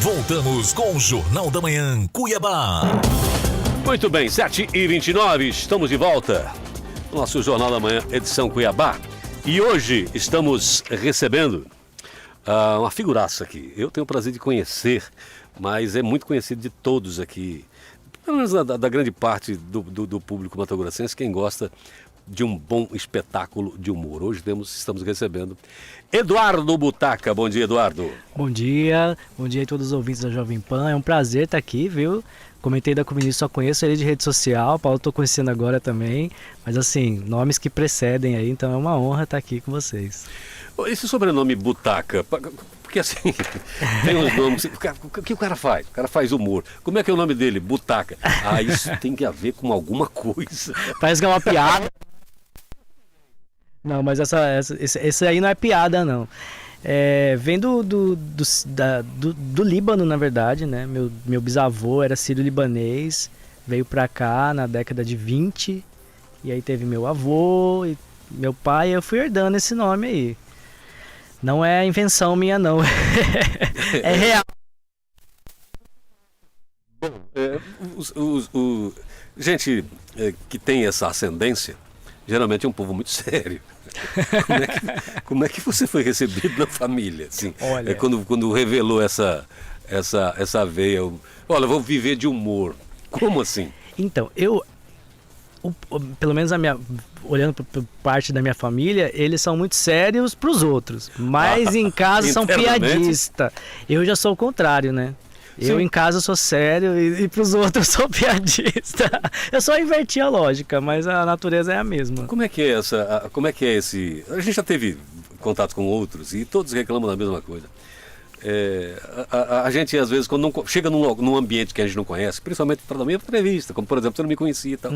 Voltamos com o Jornal da Manhã, Cuiabá. Muito bem, 7h29, estamos de volta. Nosso Jornal da Manhã, edição Cuiabá. E hoje estamos recebendo uma figuraça aqui. Eu tenho o prazer de conhecer, mas é muito conhecido de todos aqui. Pelo menos da grande parte do público matogrossense, quem gosta de um bom espetáculo de humor. Hoje estamos recebendo Eduardo Butaca. Bom dia, Eduardo. Bom dia a todos os ouvintes da Jovem Pan. É um prazer estar aqui, viu? Comentei da com o Vinícius, só conheço ele de rede social, Paulo estou conhecendo agora também, mas assim, nomes que precedem aí, então é uma honra estar aqui com vocês. Esse sobrenome Butaca, porque assim, tem uns nomes, o que o cara faz? O cara faz humor. Como é que é o nome dele? Butaca. Ah, isso tem que ver com alguma coisa. Parece que é uma piada. Não, mas esse aí não é piada, não. Vem do Líbano, na verdade, né? Meu bisavô era sírio-libanês, veio pra cá na década de 20, e aí teve meu avô e meu pai, eu fui herdando esse nome aí. Não é invenção minha, não. É real. Bom, gente que tem essa ascendência, geralmente é um povo muito sério. Como é que você foi recebido na família? Assim, olha, quando revelou essa veia, olha, vou viver de humor. Como assim? Então, pelo menos olhando por parte da minha família, eles são muito sérios para os outros, mas em casa são piadistas. Eu já sou o contrário, né? Eu em casa sou sério e para os outros sou piadista. Eu só inverti a lógica, mas a natureza é a mesma. Como é que é esse... A gente já teve contato com outros e todos reclamam da mesma coisa. A gente, às vezes, quando não chega num ambiente que a gente não conhece, principalmente para dar uma entrevista, como, por exemplo, você não me conhecia e tal,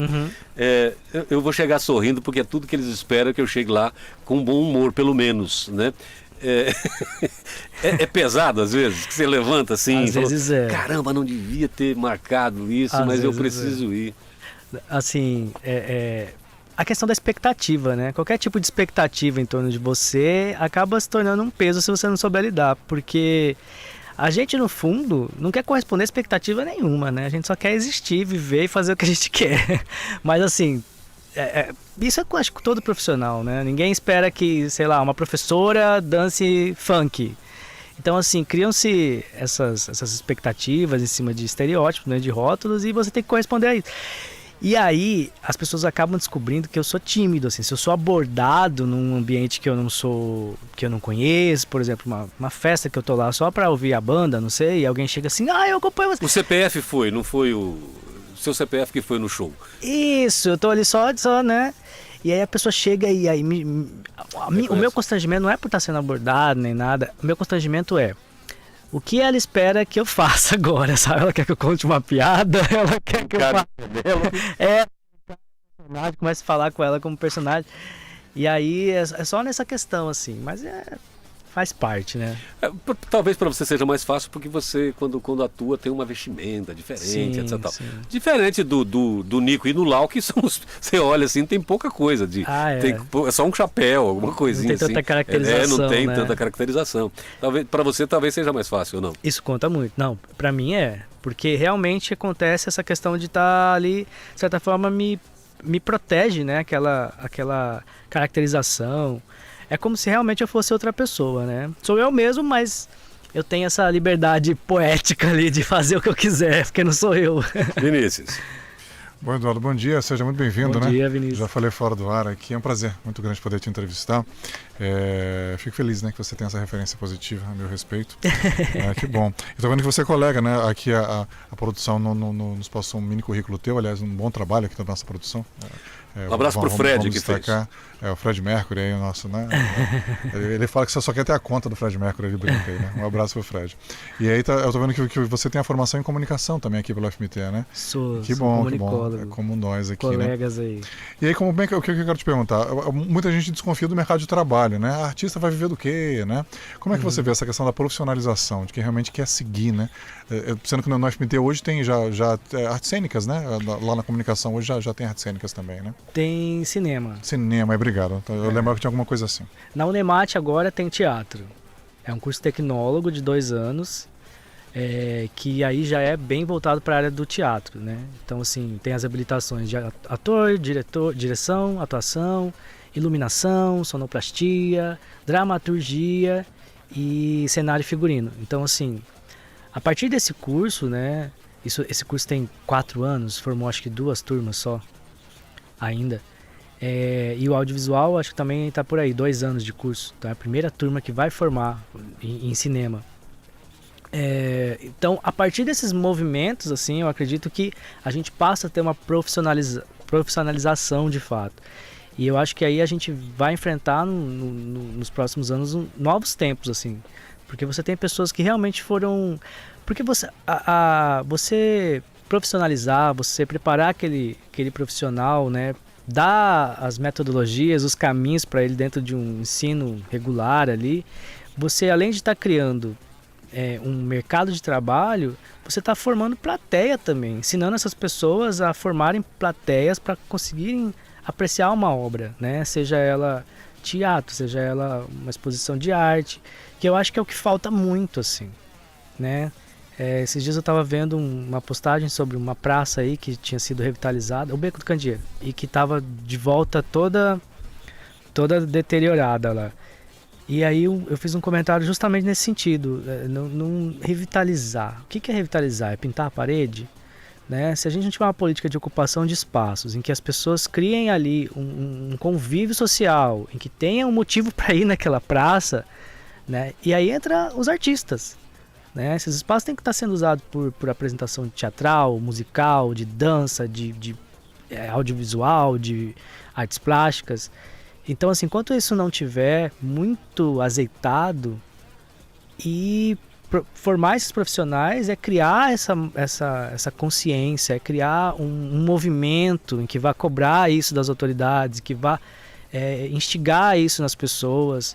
eu vou chegar sorrindo porque é tudo que eles esperam que eu chegue lá com um bom humor, pelo menos, né? É pesado às vezes, que você levanta assim, às vezes caramba, não devia ter marcado isso, mas eu preciso ir. Assim, a questão da expectativa, né? Qualquer tipo de expectativa em torno de você acaba se tornando um peso se você não souber lidar, porque a gente, no fundo, não quer corresponder a expectativa nenhuma, né? A gente só quer existir, viver e fazer o que a gente quer. Mas assim, isso eu acho que todo profissional, né? Ninguém espera que, sei lá, uma professora dance funk. Então, assim, criam-se essas expectativas em cima de estereótipos, né, de rótulos, e você tem que corresponder a isso. E aí, as pessoas acabam descobrindo que eu sou tímido, assim, se eu sou abordado num ambiente que eu não conheço, por exemplo, uma festa que eu tô lá só pra ouvir a banda, não sei, e alguém chega assim, eu acompanho você. O CPF não foi o seu CPF que foi no show? Isso, eu tô ali só, né? E aí a pessoa chega e aí o meu constrangimento não é por estar sendo abordado nem nada, o meu constrangimento é o que ela espera que eu faça agora, sabe? Ela quer que eu conte uma piada, ela quer que eu faça dela. Começa a falar com ela como personagem. E aí é só nessa questão, assim, mas faz parte, né? Talvez para você seja mais fácil porque você, quando atua, tem uma vestimenta diferente, sim, etc. Sim. Diferente do Nico e do Lau, que você olha assim, tem pouca coisa. É só um chapéu, alguma coisinha não tem assim. Tanta caracterização, não tem né? Tanta caracterização. Para você talvez seja mais fácil, ou não? Isso conta muito. Não, para mim porque realmente acontece essa questão de estar ali, de certa forma, me protege, né? Aquela caracterização. É como se realmente eu fosse outra pessoa, né? Sou eu mesmo, mas eu tenho essa liberdade poética ali de fazer o que eu quiser, porque não sou eu. Vinícius. Bom, Eduardo, bom dia, seja muito bem-vindo, né? Bom dia, Vinícius. Já falei fora do ar aqui, é um prazer muito grande poder te entrevistar. Fico feliz, né, que você tem essa referência positiva a meu respeito. Que bom. Estou vendo que você é colega, né? Aqui a produção nos passou um mini currículo teu, aliás, um bom trabalho aqui da nossa produção. Um abraço pro Fred que fez. O Fred Mercury aí, o nosso, né? Ele fala que você só quer ter a conta do Fred Mercury, ele brinca aí, né? Um abraço pro Fred. E aí eu tô vendo que você tem a formação em comunicação também aqui pelo FMT, né? Sou bom, que bom. É como nós aqui, colegas, né? Aí. E aí, o que eu quero te perguntar? Muita gente desconfia do mercado de trabalho, né? A artista vai viver do quê, né? Como é que você vê essa questão da profissionalização, de quem realmente quer seguir, né? Sendo que no FMT hoje tem já artes cênicas, né? Lá na comunicação hoje já tem artes cênicas também, né? Tem cinema. Cinema, obrigado. Eu lembrava que tinha alguma coisa assim. Na Unemate agora tem teatro. É um curso tecnólogo de 2 anos. que aí já é bem voltado para a área do teatro, né? Então, assim, tem as habilitações de ator, direção, atuação, iluminação, sonoplastia, dramaturgia e cenário e figurino. Então, assim, a partir desse curso, né? Esse curso tem 4 anos, formou acho que 2 turmas só ainda. E o audiovisual acho que também está por aí, 2 anos de curso. Então é a primeira turma que vai formar em cinema. Então, a partir desses movimentos, assim, eu acredito que a gente passa a ter uma profissionalização de fato. E eu acho que aí a gente vai enfrentar nos próximos anos novos tempos, assim. Porque você tem pessoas que realmente foram... Porque você profissionalizar, você preparar aquele profissional, né? Dar as metodologias, os caminhos para ele dentro de um ensino regular ali. Você, além de estar criando um mercado de trabalho, você está formando plateia também, ensinando essas pessoas a formarem plateias para conseguirem apreciar uma obra, né? Seja ela teatro, seja ela uma exposição de arte, que eu acho que é o que falta muito, assim, né? Esses dias eu estava vendo uma postagem sobre uma praça aí que tinha sido revitalizada, o Beco do Candeeiro, e que estava de volta toda deteriorada lá. E aí eu fiz um comentário justamente nesse sentido, não revitalizar. O que é revitalizar? É pintar a parede? Né? Se a gente não tiver uma política de ocupação de espaços, em que as pessoas criem ali um convívio social, em que tenha um motivo para ir naquela praça, né? E aí entra os artistas. Né? Esses espaços têm que estar sendo usados por apresentação teatral, musical, de dança, de audiovisual, de artes plásticas. Então, assim, enquanto isso não tiver muito azeitado, e formar esses profissionais é criar essa consciência, é criar um movimento em que vá cobrar isso das autoridades, que vá instigar isso nas pessoas,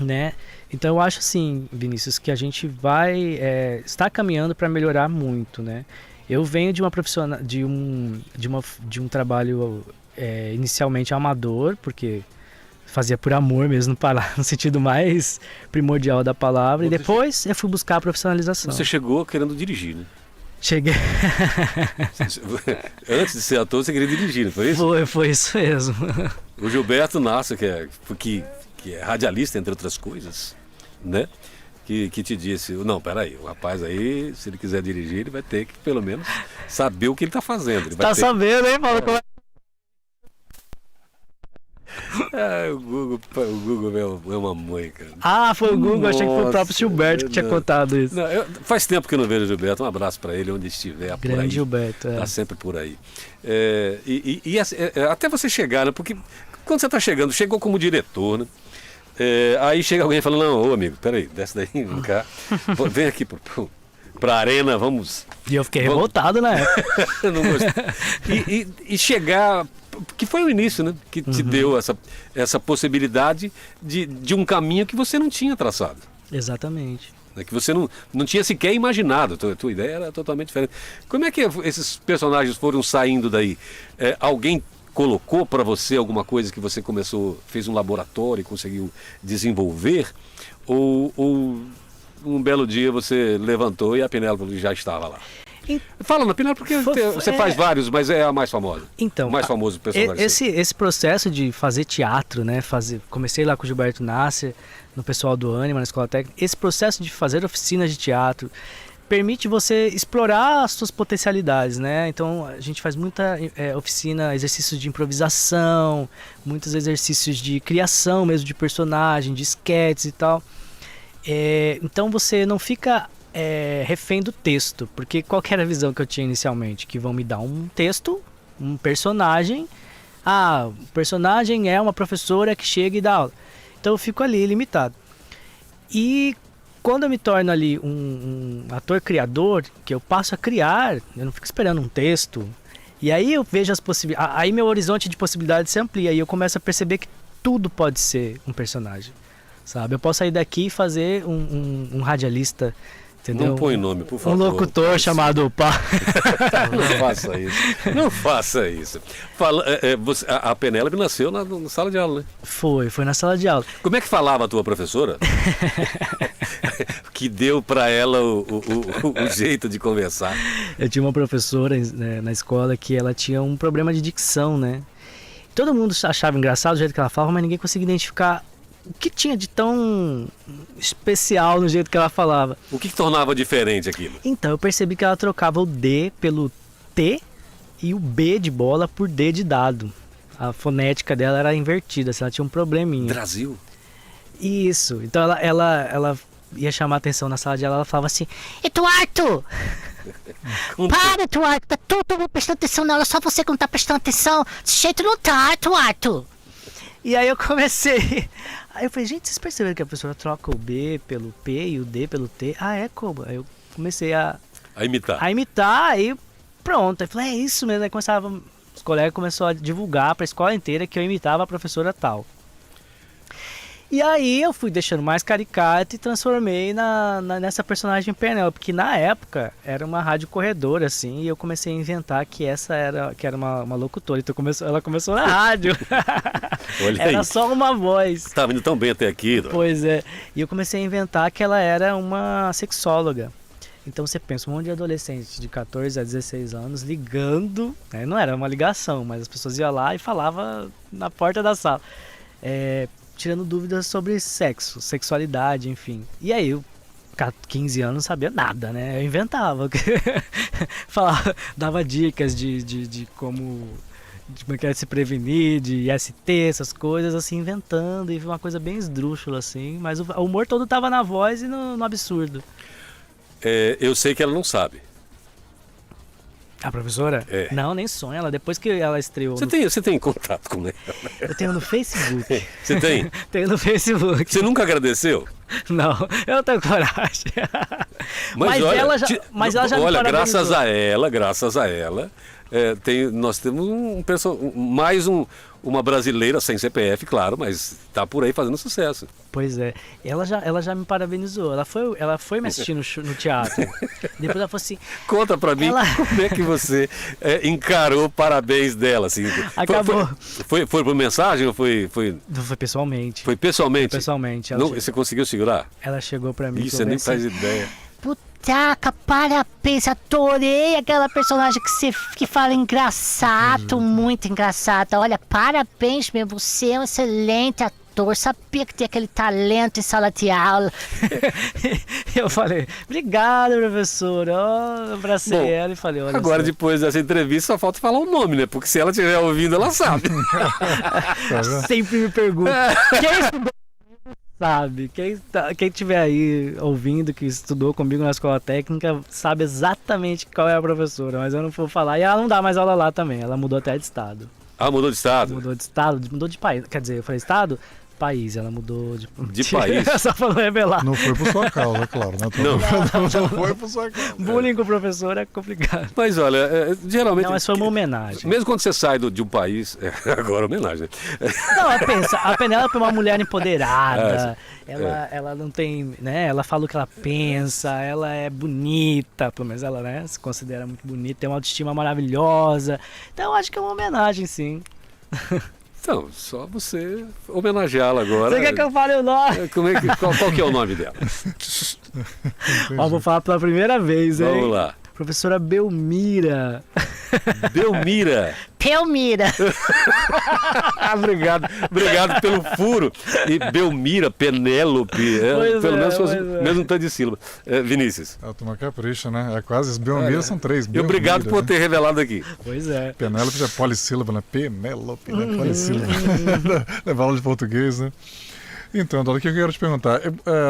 né? Então eu acho assim, Vinícius, que a gente vai estar caminhando para melhorar muito, né? Eu venho de um trabalho inicialmente amador, porque fazia por amor mesmo, no sentido mais primordial da palavra, e depois eu fui buscar a profissionalização. Você chegou querendo dirigir, né? Cheguei. Antes de ser ator, você queria dirigir, não foi isso? Foi isso mesmo. O Gilberto Nasser, que é radialista, entre outras coisas, né? Que te disse, não, peraí, o rapaz aí, se ele quiser dirigir, ele vai ter que, pelo menos, saber o que ele está fazendo. Ele vai ter sabendo, hein, Paulo? o Google é uma mãe, cara. Foi o Google, achei que foi o próprio Nossa, Gilberto que tinha contado isso. Não, faz tempo que eu não vejo o Gilberto, um abraço para ele, onde estiver. Grande por aí. Gilberto, Tá sempre por aí. Até você chegar, né? Porque quando você está chegando, chegou como diretor, né? Aí chega alguém e fala, não, ô amigo, peraí, desce daí, vem cá, vem aqui pra arena, vamos... E eu fiquei revoltado na época. Não gostei. E chegar, que foi o início, né? Que te deu essa possibilidade de um caminho que você não tinha traçado. Exatamente. Que você não tinha sequer imaginado, a tua ideia era totalmente diferente. Como é que esses personagens foram saindo daí? Alguém colocou para você alguma coisa que você fez um laboratório e conseguiu desenvolver? Ou um belo dia você levantou e a Penélope já estava lá? Fala na Penélope porque você faz vários, mas é a mais famosa. Então, o mais famoso personagem. Esse processo de fazer teatro, né? Comecei lá com o Gilberto Nasser, no pessoal do Ânima, na Escola Técnica. Esse processo de fazer oficinas de teatro permite você explorar as suas potencialidades, né? Então a gente faz muita oficina, exercícios de improvisação, muitos exercícios de criação mesmo de personagem, de esquetes e tal. Então você não fica refém do texto, porque qual que era a visão que eu tinha inicialmente? Que vão me dar um texto, um personagem. O personagem é uma professora que chega e dá aula. Então eu fico ali limitado. E quando eu me torno ali um ator criador, que eu passo a criar, eu não fico esperando um texto, e aí eu vejo as possibilidades, aí meu horizonte de possibilidades se amplia, e eu começo a perceber que tudo pode ser um personagem, sabe? Eu posso sair daqui e fazer um radialista, entendeu? Não põe nome, por favor. Um locutor chamado Não faça isso. Não faça isso. A Penélope nasceu na sala de aula, né? Foi na sala de aula. Como é que falava a tua professora? que deu para ela o jeito de conversar? Eu tinha uma professora, né, na escola que ela tinha um problema de dicção, né? Todo mundo achava engraçado o jeito que ela falava, mas ninguém conseguia identificar o que tinha de tão especial no jeito que ela falava. O que tornava diferente aquilo? Então, eu percebi que ela trocava o D pelo T e o B de bola por D de dado. A fonética dela era invertida, assim, ela tinha um probleminha. Brasil? Isso. Então ela ia chamar atenção na sala de aula, ela falava assim: Eduardo! Para, Eduardo! Tá todo mundo prestando atenção na aula, só você que não tá prestando atenção. Desse jeito não tá, Eduardo! E aí eu comecei. Aí eu falei, gente, vocês perceberam que a professora troca o B pelo P e o D pelo T? Ah, é como? Aí eu comecei a imitar, aí pronto. Aí falei, é isso mesmo. Aí começava, os colegas começaram a divulgar para a escola inteira que eu imitava a professora tal. E aí eu fui deixando mais caricato e transformei nessa personagem Penélope, que na época era uma rádio corredora, assim, e eu comecei a inventar que que era uma locutora. Então ela começou na rádio. Olha Era aí. só uma voz. Tá vindo tão bem até aqui, Eduardo. Pois é. E eu comecei a inventar que ela era uma sexóloga. Então você pensa, um monte de adolescente de 14 a 16 anos ligando, né? Não era uma ligação, mas as pessoas iam lá e falavam na porta da sala. Tirando dúvidas sobre sexo, sexualidade, enfim. E aí eu, 15 anos, não sabia nada, né? Eu inventava. Falava, dava dicas de como é se prevenir, de IST, essas coisas, assim, inventando. E foi uma coisa bem esdrúxula, assim. Mas o humor todo tava na voz e no absurdo. Eu sei que ela não sabe. A professora? É. Não, nem sonha. Ela, depois que ela estreou... Você tem contato com ela? Eu tenho no Facebook. Você tem? Tenho no Facebook. Você nunca agradeceu? Não, eu não tenho coragem. Mas olha, ela já me olha, parabenizou. graças a ela, nós temos uma brasileira sem CPF, claro, mas tá por aí fazendo sucesso. Pois é, ela já me parabenizou. Ela foi me assistir no teatro. Depois ela falou assim: Conta pra mim como é que você encarou o parabéns dela. Assim. Acabou. Foi por mensagem ou foi... Foi pessoalmente. Foi pessoalmente? Pessoalmente. Não, você conseguiu segurar? Ela chegou pra mim. Isso, você nem faz ideia. Putaca, parabéns, adorei aquela personagem que fala engraçado, muito engraçada. Olha, parabéns mesmo, você é um excelente ator, sabia que tem aquele talento em sala de aula. Eu falei, obrigado, professora. Eu abracei ela e falei, olha agora só. Depois dessa entrevista só falta falar o nome, né? Porque se ela estiver ouvindo, ela sabe. Sempre me pergunta, quem estudou? Sabe, quem estiver aí ouvindo, que estudou comigo na escola técnica, sabe exatamente qual é a professora, mas eu não vou falar. E ela não dá mais aula lá também, ela mudou até de estado. Ah, mudou de estado? Mudou de país. Quer dizer, eu falei estado? País, ela mudou de país? Só pra não revelar. Não foi por sua causa, claro. Né? Não foi por sua causa. Bullying com o professor é complicado. Mas olha, geralmente... Não, mas foi uma homenagem. Mesmo quando você sai de um país... Agora homenagem, né? Não, pensa, a Penélope é uma mulher empoderada, ela não tem, né, ela fala o que ela pensa, ela é bonita, pelo menos ela, né, se considera muito bonita, tem uma autoestima maravilhosa, então eu acho que é uma homenagem, sim. Então, só você homenageá-la agora. Você quer que eu fale o nome? Qual que é o nome dela? Ó, vou falar pela primeira vez, hein? Vamos lá. Professora Belmira. Belmira. Pelmira. Obrigado pelo furo. E Belmira, Penélope, pelo menos fosse mesmo tanto de sílaba. Vinícius. É uma capricha, né? É quase, as Belmira são três. E obrigado Belmira, por ter revelado aqui. Pois é. Penélope já é polissílaba, né? Penélope, né? Polissílaba. Leva aula de português, né? Então, Dora, o que eu quero te perguntar?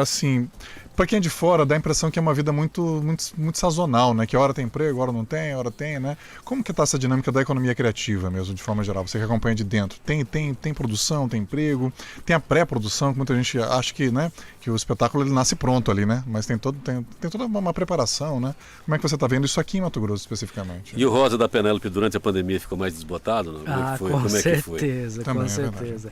Assim, para quem é de fora, dá a impressão que é uma vida muito sazonal, né? Que hora tem emprego, hora não tem, hora tem, né? Como que tá essa dinâmica da economia criativa mesmo, de forma geral? Você que acompanha de dentro. Tem produção, tem emprego, tem a pré-produção, que muita gente acha que, né, que o espetáculo ele nasce pronto ali, né? Mas tem toda uma preparação, né? Como é que você está vendo isso aqui em Mato Grosso, especificamente? E o Rosa da Penélope durante a pandemia ficou mais desbotado? Não? Com certeza, com certeza.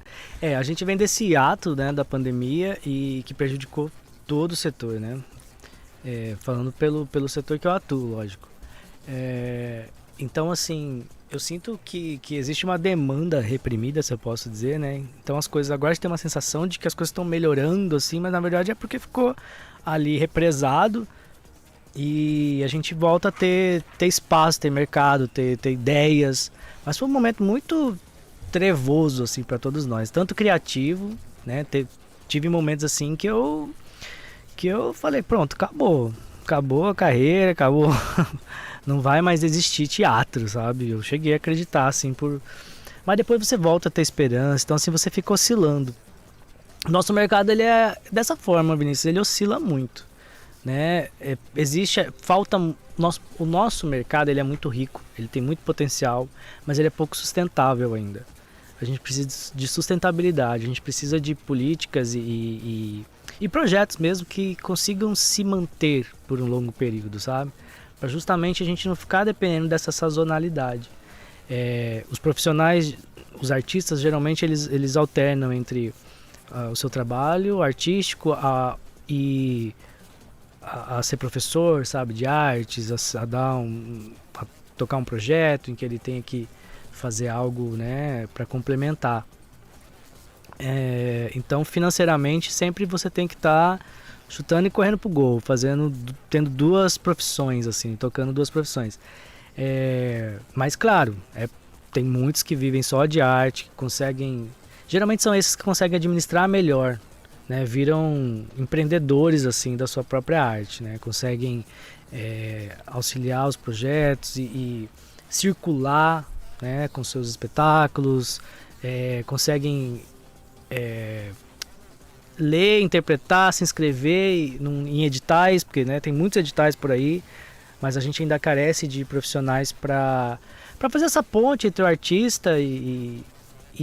A gente vem desse ato, né, da pandemia e que prejudicou todo o setor, né? Falando pelo setor que eu atuo, lógico. Então, assim, eu sinto que existe uma demanda reprimida, se eu posso dizer, né? Então as coisas agora a gente tem uma sensação de que as coisas estão melhorando, assim, mas na verdade é porque ficou ali represado e a gente volta a ter espaço, ter mercado, ter ideias. Mas foi um momento muito trevoso, assim, para todos nós, tanto criativo, né? Tive momentos assim que eu falei, pronto, acabou a carreira, acabou, não vai mais existir teatro, sabe? Eu cheguei a acreditar, assim, mas depois você volta a ter esperança, então assim, você fica oscilando. Nosso mercado, ele é dessa forma, Vinícius, ele oscila muito, né? O nosso mercado, ele é muito rico, ele tem muito potencial, mas ele é pouco sustentável ainda. A gente precisa de sustentabilidade, a gente precisa de políticas e projetos mesmo que consigam se manter por um longo período, sabe? Para justamente a gente não ficar dependendo dessa sazonalidade. Os profissionais, os artistas, geralmente eles alternam entre o seu trabalho artístico a ser professor, sabe, de artes, a tocar um projeto em que ele tenha que fazer algo, né, para complementar. Então, financeiramente, sempre você tem que estar chutando e correndo pro gol, tendo duas profissões, assim, tocando duas profissões. Mas, claro, tem muitos que vivem só de arte, que conseguem... Geralmente são esses que conseguem administrar melhor, né? Viram empreendedores, assim, da sua própria arte, né? Conseguem auxiliar os projetos e circular, né, com seus espetáculos, conseguem ler, interpretar, se inscrever em editais, porque, né, tem muitos editais por aí, mas a gente ainda carece de profissionais para fazer essa ponte entre o artista e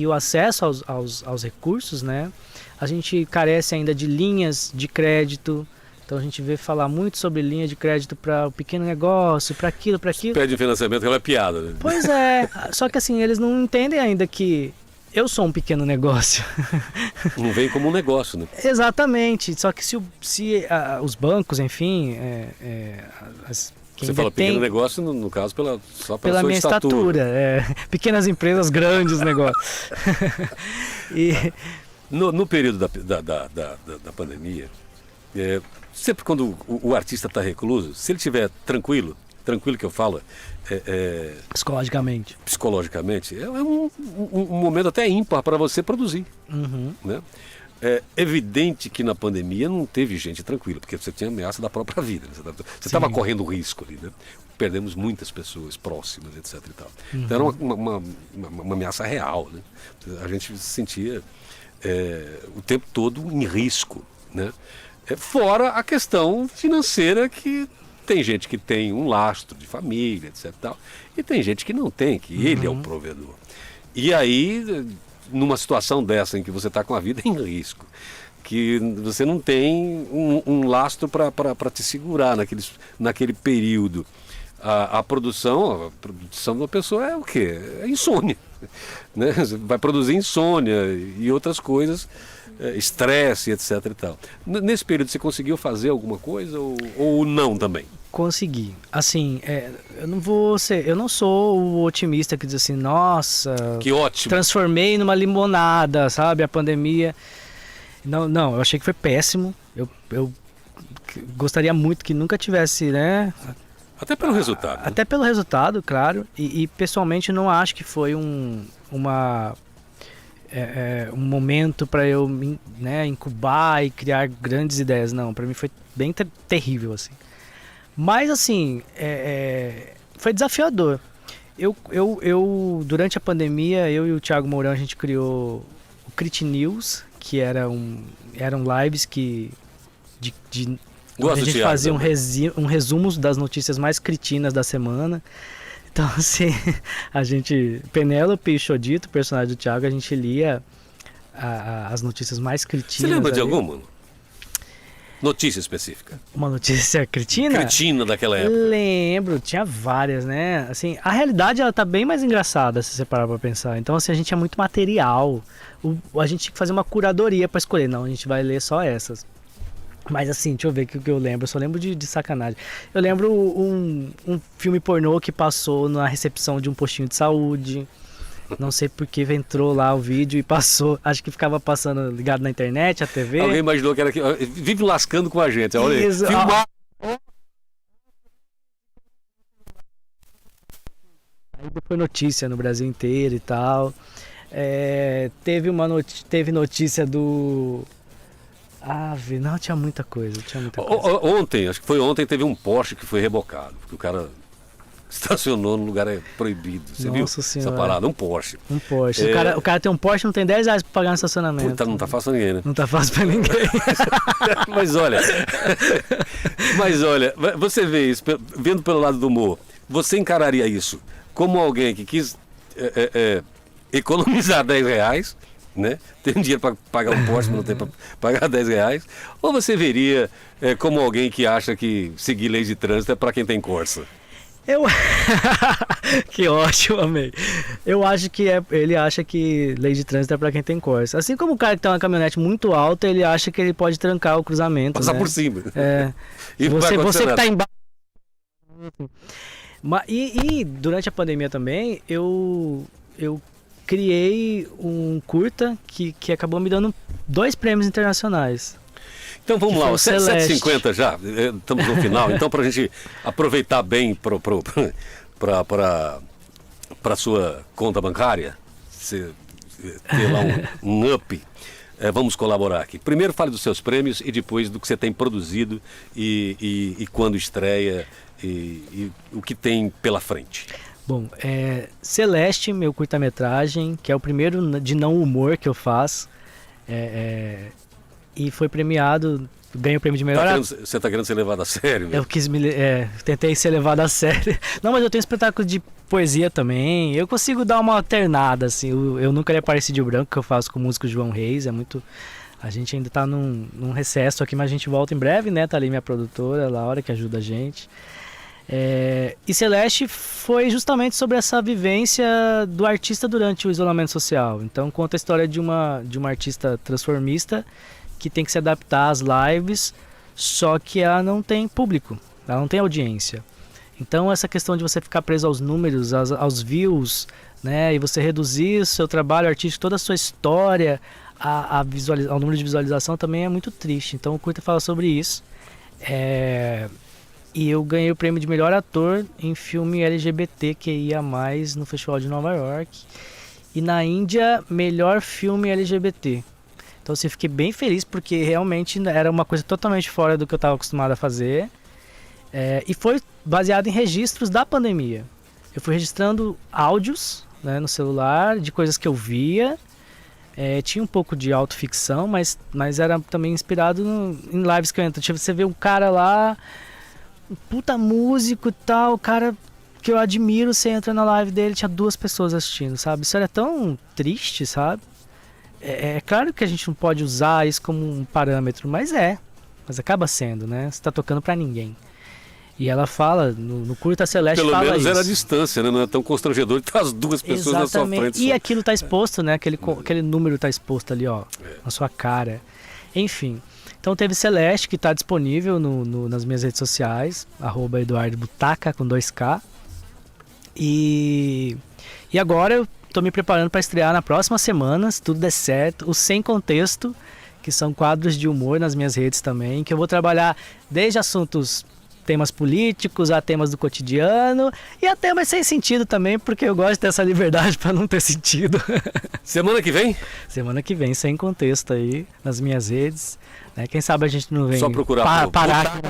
o acesso aos recursos, né? A gente carece ainda de linhas de crédito. Então a gente vê falar muito sobre linha de crédito para o pequeno negócio, para aquilo. Pede financiamento, ela é piada, né? Pois é, só que assim, eles não entendem ainda que eu sou um pequeno negócio. Não vem como um negócio, né? Exatamente, só que se os bancos, enfim... Você fala pequeno negócio, no caso, só pela sua minha estatura. Pequenas empresas, grandes negócios. No período da pandemia... sempre quando o artista está recluso, se ele estiver tranquilo que eu falo, psicologicamente, é um momento até ímpar para você produzir. Uhum. Né? É evidente que na pandemia não teve gente tranquila, porque você tinha ameaça da própria vida. Né? Você estava correndo risco ali, né? Perdemos muitas pessoas próximas, etc. E tal. Uhum. Então era uma ameaça real. Né? A gente se sentia o tempo todo em risco, né? Fora a questão financeira, que tem gente que tem um lastro de família, etc. Tal, e tem gente que não tem, que ele é o provedor. E aí, numa situação dessa em que você está com a vida em risco, que você não tem um lastro para te segurar naquele período, a produção de uma pessoa é o quê? É insônia. Né? Você vai produzir insônia e outras coisas, estresse, etc. e tal. Nesse período você conseguiu fazer alguma coisa ou não também? Consegui. Assim, eu não sou o otimista que diz assim, nossa, que ótimo, transformei numa limonada, sabe, a pandemia. Não, eu achei que foi péssimo. Eu gostaria muito que nunca tivesse, né? Até pelo resultado. Né? Até pelo resultado, claro. E pessoalmente não acho que foi um momento para eu, né, incubar e criar grandes ideias. Não, para mim foi bem terrível, assim. Mas, assim, foi desafiador. Eu, durante a pandemia, eu e o Thiago Mourão, a gente criou o Crit News, que eram lives onde a gente fazia um resumo das notícias mais cretinas da semana. Então, assim, Penélope e Chodito, personagem do Thiago, a gente lia as notícias mais cretinas. Você lembra de alguma notícia específica? Uma notícia cretina? Cretina daquela época. Lembro, tinha várias, né? Assim, a realidade, ela tá bem mais engraçada, se você parar pra pensar. Então, assim, a gente tinha muito material. A gente tinha que fazer uma curadoria pra escolher. Não, a gente vai ler só essas. Mas assim, deixa eu ver o que eu lembro. Eu só lembro de sacanagem. Eu lembro um filme pornô que passou na recepção de um postinho de saúde. Não sei porque entrou lá o vídeo e passou. Acho que ficava passando ligado na internet, a TV. Alguém imaginou que era que vive lascando com a gente. Olha aí. Isso, Filmar. Aí foi notícia no Brasil inteiro e tal. Teve notícia do... não, tinha muita coisa. Ontem, acho que foi ontem, teve um Porsche que foi rebocado. Porque o cara estacionou no lugar proibido. Você viu essa parada? Um Porsche. Um Porsche. O cara tem um Porsche e não tem 10 reais pra pagar no estacionamento. Puta, não tá fácil pra ninguém, né? Não tá fácil pra ninguém. Mas olha, você vê isso, vendo pelo lado do humor, você encararia isso como alguém que quis economizar 10 reais, né? Tem dinheiro para pagar um Porsche, mas não tem para pagar 10 reais, ou você veria como alguém que acha que seguir leis de trânsito é para quem tem Corsa? Que ótimo, amei. Eu acho que ele acha que lei de trânsito é pra quem tem Corsa. Assim como o cara que tem uma caminhonete muito alta, ele acha que ele pode trancar o cruzamento. Passar né? por cima. E você que tá embaixo. E durante a pandemia também, eu criei um curta que acabou me dando 2 prêmios internacionais. Então vamos lá, 7h50 já, estamos no final. Então, para a gente aproveitar bem para a sua conta bancária, você ter lá um up, vamos colaborar aqui. Primeiro fale dos seus prêmios e depois do que você tem produzido e quando estreia e o que tem pela frente. Bom, Celeste, meu curta-metragem, que é o primeiro de não humor que eu faço. E foi premiado, ganhei o prêmio de melhor... Você está querendo ser levado a sério? Né? Eu tentei ser levado a sério. Não, mas eu tenho espetáculo de poesia também. Eu consigo dar uma alternada, assim. Eu nunca ia aparecer de branco, que eu faço com o músico João Reis. A gente ainda está num recesso aqui, mas a gente volta em breve, né? Tá ali minha produtora, Laura, que ajuda a gente. E Celeste foi justamente sobre essa vivência do artista durante o isolamento social. Então conta a história de uma artista transformista que tem que se adaptar às lives, só que ela não tem público, ela não tem audiência. Então essa questão de você ficar preso aos números, aos views, né, e você reduzir o seu trabalho artístico, toda a sua história ao número de visualização também é muito triste. Então o curta fala sobre isso. E eu ganhei o prêmio de melhor ator em filme LGBTQIA+, no Festival de Nova York. E na Índia, melhor filme LGBT. Então assim, fiquei bem feliz porque realmente era uma coisa totalmente fora do que eu estava acostumado a fazer. E foi baseado em registros da pandemia. Eu fui registrando áudios, né, no celular de coisas que eu via. Tinha um pouco de autoficção, mas era também inspirado em lives que eu entro. Tipo, você vê um cara lá, um puta músico e tal, o cara que eu admiro, você entra na live dele, tinha 2 pessoas assistindo, sabe? Isso era tão triste, sabe? É claro que a gente não pode usar isso como um parâmetro, mas acaba sendo, né? Você tá tocando pra ninguém. E ela fala, no curta Celeste fala isso. Pelo menos era a distância, né? Não é tão constrangedor de estar as 2 pessoas na sua frente. E aquilo tá exposto, né? Aquele número tá exposto ali, ó, na sua cara. Enfim, então teve Celeste, que tá disponível nas minhas redes sociais, @EduardoButaca, com 2K. E agora eu tô me preparando para estrear na próxima semana, se tudo der certo, o Sem Contexto, que são quadros de humor nas minhas redes também, que eu vou trabalhar desde temas políticos a temas do cotidiano e a temas sem sentido também, porque eu gosto dessa liberdade para não ter sentido. Semana que vem? Semana que vem, Sem Contexto aí, nas minhas redes. Né? Quem sabe a gente não vem só procurar parar.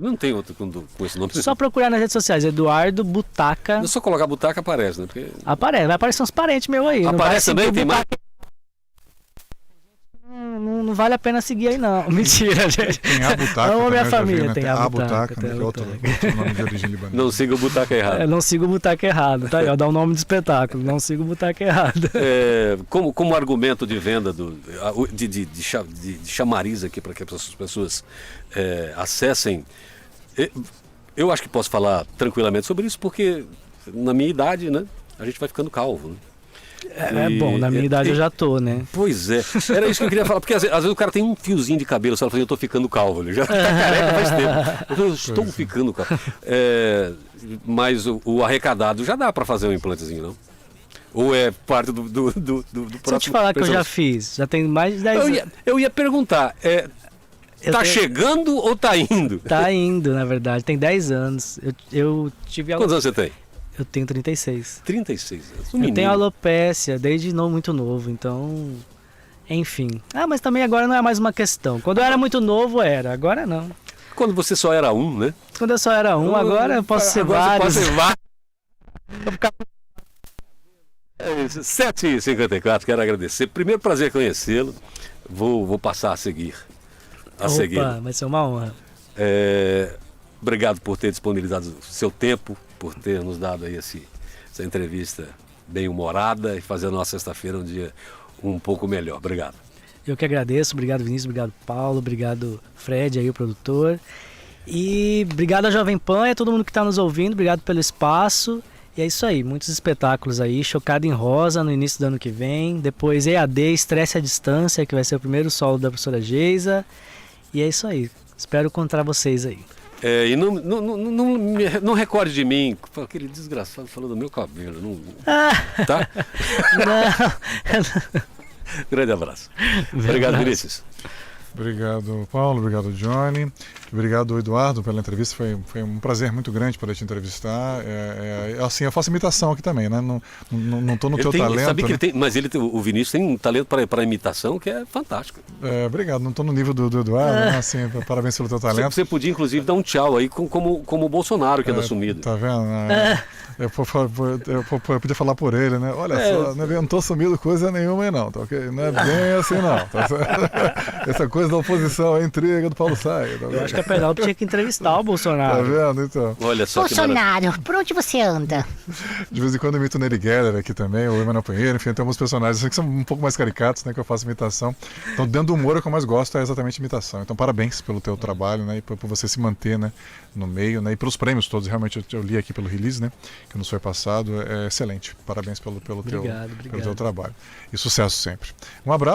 Não tem outro com esse nome. Só procurar nas redes sociais, Eduardo Butaca. É só colocar Butaca aparece, né? Porque... Vai aparecer uns parentes meus aí. Aparece também? Tem mais? Não vale a pena seguir aí não. Mentira, gente. Tem a Butaca. Amo minha família. Vi, né? Tem a Butaca. Tem outro nome de origem libanesa. Não siga o Butaca errado. Não siga o Butaca errado. Tá aí, ó, dá o nome do espetáculo. Não siga o Butaca errado. Como argumento de venda, de chamariz aqui para que as pessoas acessem, eu acho que posso falar tranquilamente sobre isso, porque na minha idade, né, a gente vai ficando calvo, né? É bom, na minha idade eu já tô, né? Pois é, era isso que eu queria falar, porque às vezes o cara tem um fiozinho de cabelo, só fala, eu tô ficando calvo, ele já tá careca faz tempo. Eu estou ficando calvo. Mas o arrecadado já dá para fazer um implantezinho, não? Ou é parte do próximo? Se eu te falar que eu já fiz, já tem mais de 10 anos. Eu ia perguntar, chegando ou tá indo? Tá indo, na verdade, tem 10 anos. Eu tive Quantos anos você tem? Eu tenho 36. 36 anos. Eu tenho alopécia desde muito novo, então... Enfim. Mas também agora não é mais uma questão. Quando eu era muito novo, era. Agora não. Quando você só era um, né? Quando eu só era um, agora eu posso ser vários. Você pode ser vários. 7h54, quero agradecer. Primeiro, prazer conhecê-lo. Vou passar a seguir. Opa, vai ser uma honra. Obrigado por ter disponibilizado o seu tempo, por ter nos dado aí essa entrevista bem humorada e fazer a nossa sexta-feira um dia um pouco melhor. Obrigado. Eu que agradeço. Obrigado, Vinícius. Obrigado, Paulo. Obrigado, Fred, aí, o produtor. E obrigado à Jovem Pan e a todo mundo que está nos ouvindo. Obrigado pelo espaço. E é isso aí, muitos espetáculos aí, Chocado em Rosa no início do ano que vem, depois EAD, Estresse à Distância, que vai ser o primeiro solo da professora Geisa, e é isso aí, espero encontrar vocês aí. E não recorde de mim, aquele desgraçado falou do meu cabelo, não... Tá? Não. Grande abraço. Obrigado, Vinícius. Obrigado, Paulo. Obrigado, Johnny. Obrigado, Eduardo, pela entrevista. Foi um prazer muito grande poder te entrevistar. Assim, eu faço imitação aqui também, né? Não estou no teu talento. Sabe que né? mas o Vinícius tem um talento para imitação que é fantástico. Obrigado. Não estou no nível do Eduardo, né? Assim, parabéns pelo teu talento. Você podia, inclusive, dar um tchau aí como o Bolsonaro, que anda sumido. Tá vendo? Eu podia falar por ele, né? Olha só, eu não estou sumido coisa nenhuma aí não, tá ok? Não é bem assim não. Tá certo? Essa coisa da oposição, a intriga do Paulo Saia. Tá, eu acho que a Penélope tinha que entrevistar o Bolsonaro. Tá vendo, então? Olha só Bolsonaro, por onde você anda? De vez em quando eu imito o Nery Geller aqui também, o Emanuel Pinheiro, enfim, tem alguns personagens assim, que são um pouco mais caricatos, né? Que eu faço imitação. Então, dentro do humor, o que eu mais gosto é exatamente imitação. Então, parabéns pelo teu trabalho, né? E por você se manter, né? No meio, né? E pelos prêmios todos. Realmente, eu li aqui pelo release, né? Que nos foi passado. É excelente. Parabéns pelo teu trabalho. E sucesso sempre. Um abraço.